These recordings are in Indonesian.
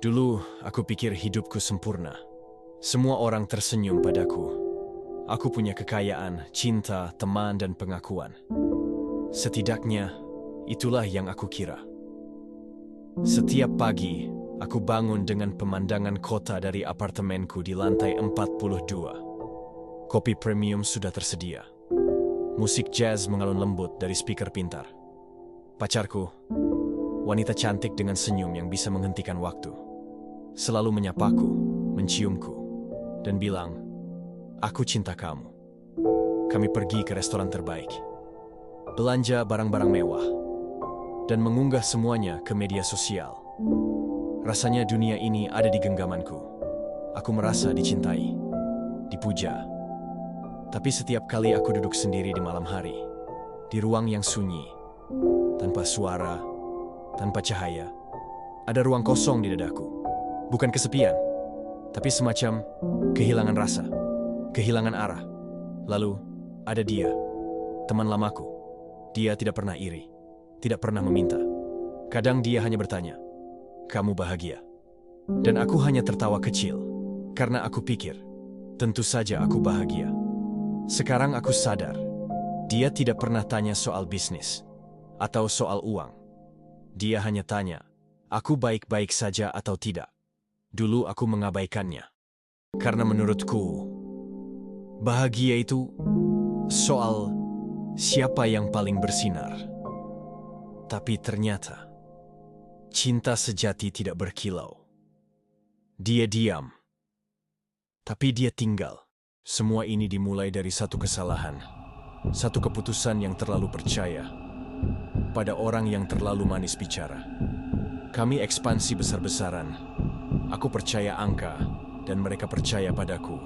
Dulu, aku pikir hidupku sempurna. Semua orang tersenyum padaku. Aku punya kekayaan, cinta, teman, dan pengakuan. Setidaknya, itulah yang aku kira. Setiap pagi, aku bangun dengan pemandangan kota dari apartemenku di lantai 42. Kopi premium sudah tersedia. Musik jazz mengalun lembut dari speaker pintar. Pacarku, wanita cantik dengan senyum yang bisa menghentikan waktu, selalu menyapaku, menciumku, dan bilang, "Aku cinta kamu." Kami pergi ke restoran terbaik, belanja barang-barang mewah, dan mengunggah semuanya ke media sosial. Rasanya dunia ini ada di genggamanku. Aku merasa dicintai, dipuja. Tapi setiap kali aku duduk sendiri di malam hari, di ruang yang sunyi, tanpa suara, tanpa cahaya, ada ruang kosong di dadaku. Bukan kesepian, tapi semacam kehilangan rasa, kehilangan arah. Lalu, ada dia, teman lamaku. Dia tidak pernah iri, tidak pernah meminta. Kadang dia hanya bertanya, "Kamu bahagia?" Dan aku hanya tertawa kecil, karena aku pikir, tentu saja aku bahagia. Sekarang aku sadar, dia tidak pernah tanya soal bisnis atau soal uang. Dia hanya tanya, aku baik-baik saja atau tidak. Dulu aku mengabaikannya. Karena menurutku, bahagia itu soal siapa yang paling bersinar. Tapi ternyata, cinta sejati tidak berkilau. Dia diam, tapi dia tinggal. Semua ini dimulai dari satu kesalahan, satu keputusan yang terlalu percaya pada orang yang terlalu manis bicara. Kami ekspansi besar-besaran. Aku percaya angka, dan mereka percaya padaku.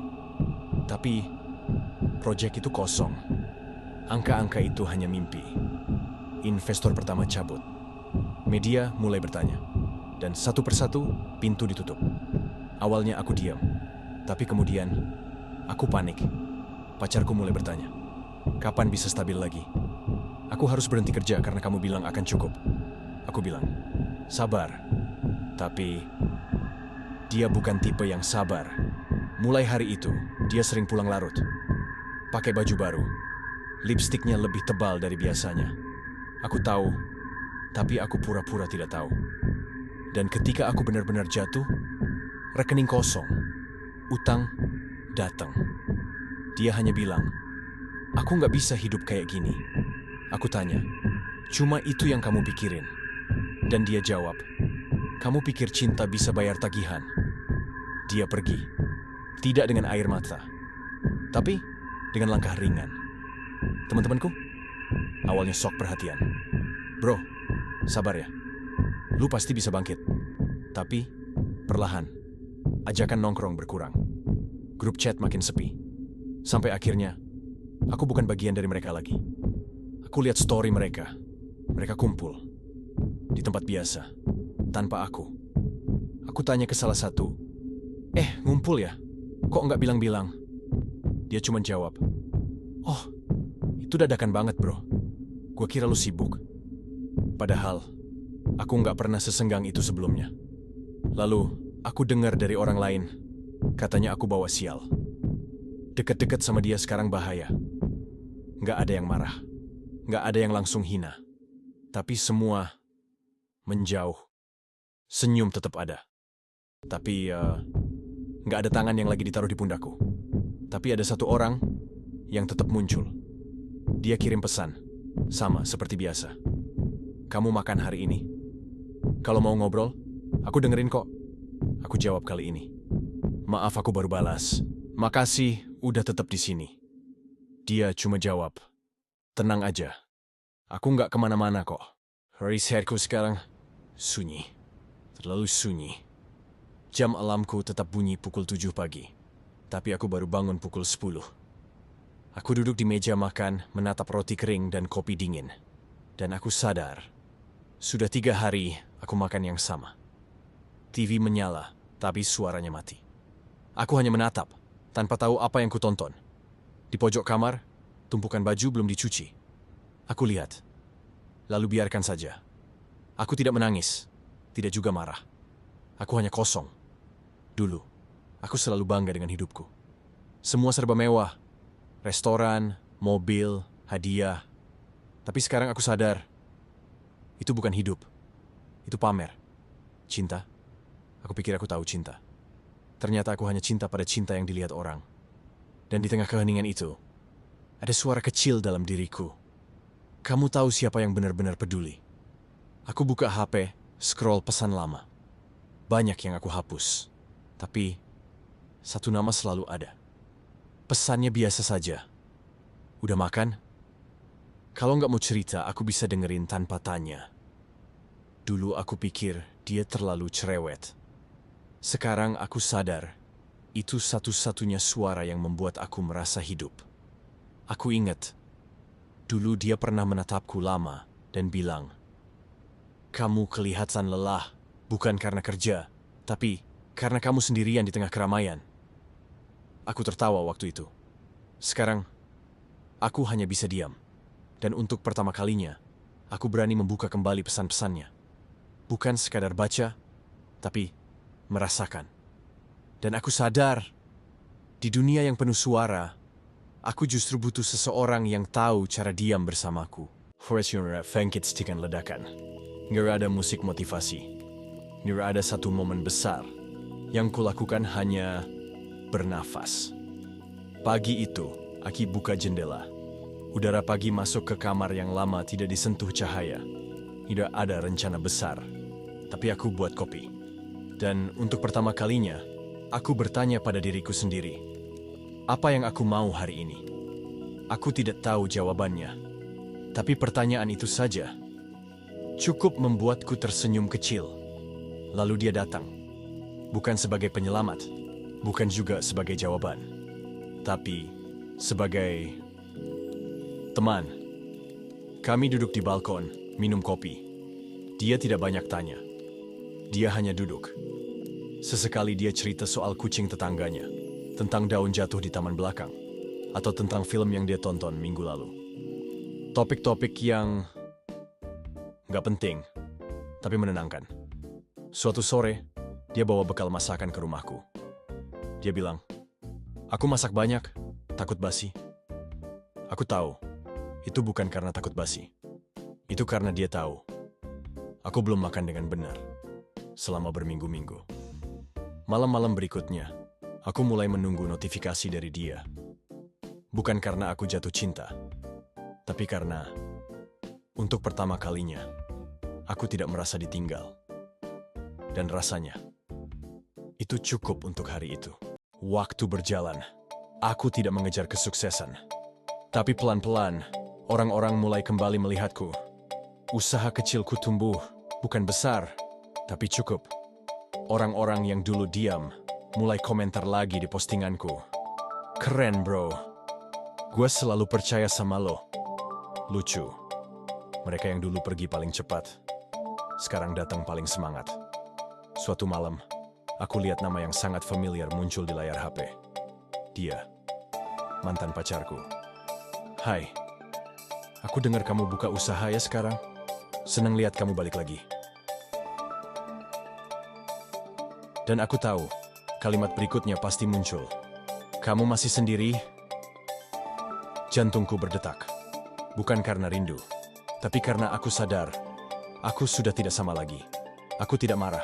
Tapi, proyek itu kosong. Angka-angka itu hanya mimpi. Investor pertama cabut. Media mulai bertanya. Dan satu persatu, pintu ditutup. Awalnya aku diam. Tapi kemudian, aku panik. Pacarku mulai bertanya, "Kapan bisa stabil lagi?" "Aku harus berhenti kerja karena kamu bilang akan cukup." Aku bilang, "Sabar." Tapi, dia bukan tipe yang sabar. Mulai hari itu, dia sering pulang larut. Pakai baju baru. Lipstiknya lebih tebal dari biasanya. Aku tahu, tapi aku pura-pura tidak tahu. Dan ketika aku benar-benar jatuh, rekening kosong. Utang datang. Dia hanya bilang, "Aku nggak bisa hidup kayak gini." Aku tanya, "Cuma itu yang kamu pikirin?" Dan dia jawab, "Kamu pikir cinta bisa bayar tagihan?" Dia pergi. Tidak dengan air mata, tapi dengan langkah ringan. Teman-temanku, awalnya sok perhatian. "Bro, sabar ya. Lu pasti bisa bangkit." Tapi, perlahan, ajakan nongkrong berkurang. Grup chat makin sepi. Sampai akhirnya, aku bukan bagian dari mereka lagi. Aku lihat story mereka. Mereka kumpul di tempat biasa, tanpa aku. Aku tanya ke salah satu, ngumpul ya? Kok nggak bilang-bilang?" Dia cuma jawab, "Oh, itu dadakan banget bro. Gua kira lu sibuk." Padahal, aku nggak pernah sesenggang itu sebelumnya. Lalu, aku dengar dari orang lain, katanya aku bawa sial. Deket-deket sama dia sekarang bahaya. Nggak ada yang marah. Nggak ada yang langsung hina. Tapi semua menjauh. Senyum tetap ada. Tapi, nggak ada tangan yang lagi ditaruh di pundakku. Tapi ada satu orang yang tetap muncul. Dia kirim pesan, sama seperti biasa. "Kamu makan hari ini? Kalau mau ngobrol, aku dengerin kok." Aku jawab kali ini, "Maaf aku baru balas. Makasih udah tetap di sini." Dia cuma jawab, "Tenang aja. Aku nggak kemana-mana kok." Risetku sekarang sunyi. Terlalu sunyi. Jam alarmku tetap bunyi pukul 7 pagi. Tapi aku baru bangun pukul 10. Aku duduk di meja makan, menatap roti kering dan kopi dingin. Dan aku sadar, sudah 3 hari aku makan yang sama. TV menyala, tapi suaranya mati. Aku hanya menatap, tanpa tahu apa yang kutonton. Di pojok kamar, tumpukan baju belum dicuci. Aku lihat, lalu biarkan saja. Aku tidak menangis, tidak juga marah. Aku hanya kosong. Dulu, aku selalu bangga dengan hidupku. Semua serba mewah. Restoran, mobil, hadiah. Tapi sekarang aku sadar, itu bukan hidup. Itu pamer. Cinta? Aku pikir aku tahu cinta. Ternyata aku hanya cinta pada cinta yang dilihat orang. Dan di tengah keheningan itu, ada suara kecil dalam diriku. Kamu tahu siapa yang benar-benar peduli? Aku buka HP, scroll pesan lama. Banyak yang aku hapus. Tapi, satu nama selalu ada. Pesannya biasa saja. Udah makan? Kalau nggak mau cerita, aku bisa dengerin tanpa tanya. Dulu aku pikir dia terlalu cerewet. Sekarang aku sadar, itu satu-satunya suara yang membuat aku merasa hidup. Aku ingat, dulu dia pernah menatapku lama dan bilang, "Kamu kelihatan lelah, bukan karena kerja, tapi karena kamu sendirian di tengah keramaian." Aku tertawa waktu itu. Sekarang, aku hanya bisa diam. Dan untuk pertama kalinya, aku berani membuka kembali pesan-pesannya. Bukan sekadar baca, tapi merasakan. Dan aku sadar, di dunia yang penuh suara, aku justru butuh seseorang yang tahu cara diam bersamaku. Fortuner Venkitstikan ledakan. Nggak ada musik motivasi. Nggak ada satu momen besar. Yang kulakukan hanya bernafas. Pagi itu, Aki buka jendela. Udara pagi masuk ke kamar yang lama tidak disentuh cahaya. Tidak ada rencana besar. Tapi aku buat kopi. Dan untuk pertama kalinya, aku bertanya pada diriku sendiri, apa yang aku mau hari ini? Aku tidak tahu jawabannya. Tapi pertanyaan itu saja cukup membuatku tersenyum kecil. Lalu dia datang. Bukan sebagai penyelamat, bukan juga sebagai jawaban, tapi sebagai teman. Kami duduk di balkon, minum kopi. Dia tidak banyak tanya. Dia hanya duduk. Sesekali dia cerita soal kucing tetangganya, tentang daun jatuh di taman belakang, atau tentang film yang dia tonton minggu lalu. Topik-topik yang nggak penting, tapi menenangkan. Suatu sore, dia bawa bekal masakan ke rumahku. Dia bilang, "Aku masak banyak, takut basi." Aku tahu, itu bukan karena takut basi. Itu karena dia tahu, aku belum makan dengan benar selama berminggu-minggu. Malam-malam berikutnya, aku mulai menunggu notifikasi dari dia. Bukan karena aku jatuh cinta, tapi karena untuk pertama kalinya, aku tidak merasa ditinggal. Dan rasanya, itu cukup untuk hari itu. Waktu berjalan, aku tidak mengejar kesuksesan. Tapi pelan-pelan, orang-orang mulai kembali melihatku. Usaha kecilku tumbuh, bukan besar, tapi cukup. Orang-orang yang dulu diam, mulai komentar lagi di postinganku. "Keren bro, gue selalu percaya sama lo." Lucu, mereka yang dulu pergi paling cepat, sekarang datang paling semangat. Suatu malam, aku lihat nama yang sangat familiar muncul di layar HP. Dia, mantan pacarku. "Hai, aku dengar kamu buka usaha ya sekarang. Senang lihat kamu balik lagi." Dan aku tahu, kalimat berikutnya pasti muncul. "Kamu masih sendiri?" Jantungku berdetak. Bukan karena rindu, tapi karena aku sadar, aku sudah tidak sama lagi. Aku tidak marah,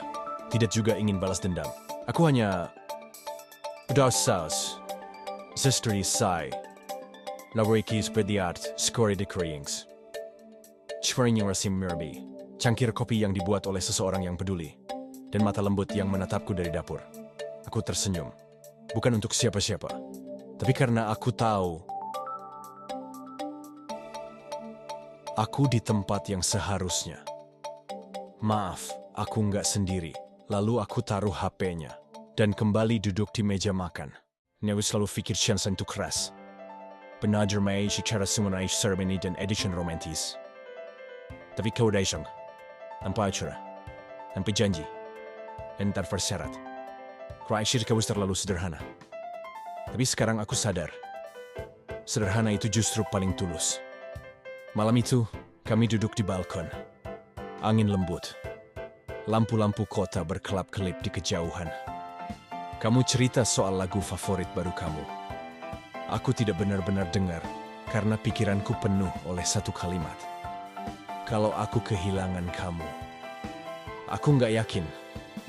tidak juga ingin balas dendam. Aku hanya saus. Zestri sigh. Laurikis bediart, skori decreeings. Chwering rasim mirbi. Cangkir kopi yang dibuat oleh seseorang yang peduli. Dan mata lembut yang menatapku dari dapur. Aku tersenyum. Bukan untuk siapa-siapa. Tapi karena aku tahu, aku di tempat yang seharusnya. Maaf, aku nggak sendiri. Lalu aku taruh HP-nya. Dan kembali duduk di meja makan. Nyawa selalu pikir chansan itu keras. Benajar may secara semuanya ceremony dan edition romantis. Tapi kau daisang. Tanpa acara. Tanpa janji. Dan tanpa syarat. Kreatif kau terlalu sederhana. Tapi sekarang aku sadar. Sederhana itu justru paling tulus. Malam itu, kami duduk di balkon. Angin lembut. Lampu-lampu kota berkelap-kelip di kejauhan. Kamu cerita soal lagu favorit baru kamu. Aku tidak benar-benar dengar karena pikiranku penuh oleh satu kalimat. Kalau aku kehilangan kamu, aku nggak yakin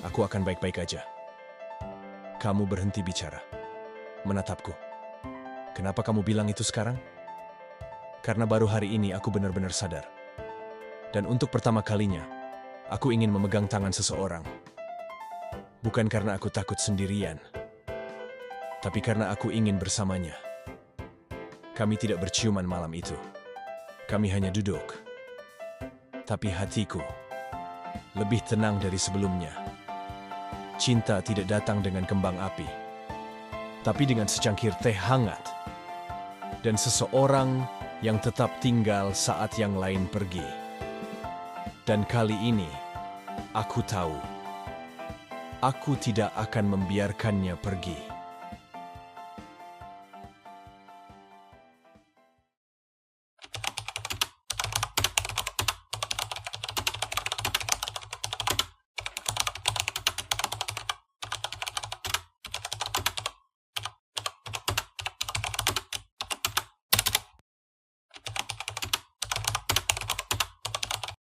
aku akan baik-baik aja. Kamu berhenti bicara, menatapku. Kenapa kamu bilang itu sekarang? Karena baru hari ini aku benar-benar sadar. Dan untuk pertama kalinya, aku ingin memegang tangan seseorang. Bukan karena aku takut sendirian, tapi karena aku ingin bersamanya. Kami tidak berciuman malam itu. Kami hanya duduk. Tapi hatiku lebih tenang dari sebelumnya. Cinta tidak datang dengan kembang api, tapi dengan secangkir teh hangat. Dan seseorang yang tetap tinggal saat yang lain pergi. Dan kali ini, aku tahu, aku tidak akan membiarkannya pergi.